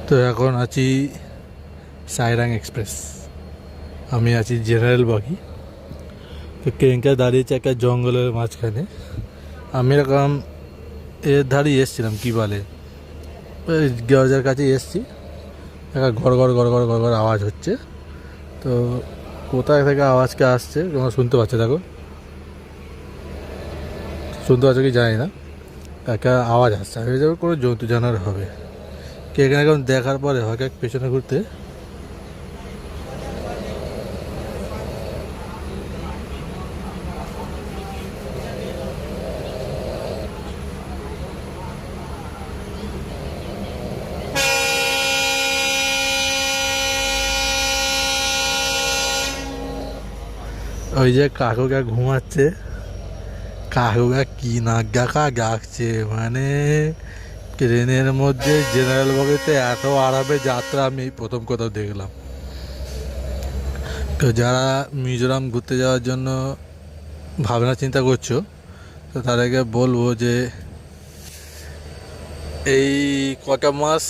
তো এখন আছি সাইরাং এক্সপ্রেস। আমি আছি জেনারেল বগি। তো ট্রেনটা দাঁড়িয়েছে একটা জঙ্গলের মাঝখানে। আমি এরকম এর ধারেই এসছিলাম, কী বলে ওই গরজার কাছে এসছি। একটা ঘর ঘর ঘর ঘর ঘর ঘর আওয়াজ হচ্ছে। তো কোথায় থেকে আওয়াজটা আসছে তোমরা শুনতে পাচ্ছ, দেখো শুনতে পাচ্ছ কি জানি না, একটা আওয়াজ আসছে। আমি যাবো কোনো জন্তু জানোয়ার হবে কে এখানে। এখন দেখার পরে হয়তো পেছনে ঘুরতে ওই যে কাকুকা ঘুমাচ্ছে, কাকুকা কি নাগ্গাকা গাকছে, মানে ট্রেনের মধ্যে জেনারেল বগিতে এত আরামে যাত্রা আমি প্রথম কোথাও দেখলাম। তো যারা মিজোরাম ঘুরতে যাওয়ার জন্য ভাবনা চিন্তা করছো, তো তাদেরকে বলবো যে এই কটা মাস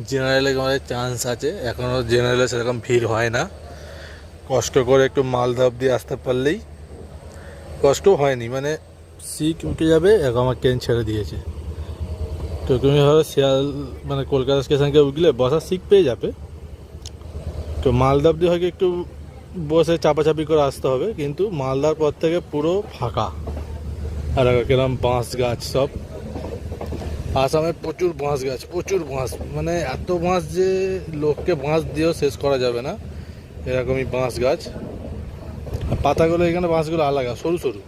জেনারেলে আমাদের চান্স আছে। এখনও জেনারেলে সেরকম ভিড় হয় না। কষ্ট করে একটু মালদা অব্দি আসতে পারলেই, কষ্ট হয়নি মানে সিট উঠে যাবে। এখন আমার ট্রেন ছেড়ে দিয়েছে। তো তুমি ধরো শিয়াল মানে কলকাতা স্টেশনকে উঠলে বসার সিট পেয়ে যাবে। তো মালদা অব্দি হয়তো একটু বসে চাপাচাপি করে আসতে হবে, কিন্তু মালদার পর থেকে পুরো ফাঁকা। আর কিরম বাঁশ গাছ সব। আসামে প্রচুর বাঁশ গাছ, প্রচুর বাঁশ, মানে এত বাঁশ যে লোককে বাঁশ দিয়েও শেষ করা যাবে না, এরকমই বাঁশ গাছ। আর পাতাগুলো এখানে বাঁশগুলো আলাদা, সরু সরু,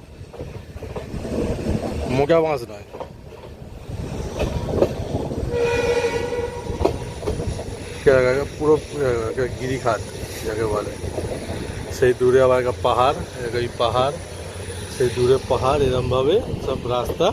মোটা বাঁশ নয়। পুরো গিরিখাত যাকে বলে। সেই দূরে আবার একটা পাহাড়, এই পাহাড়, সেই দূরে পাহাড়, এরমভাবে সব রাস্তা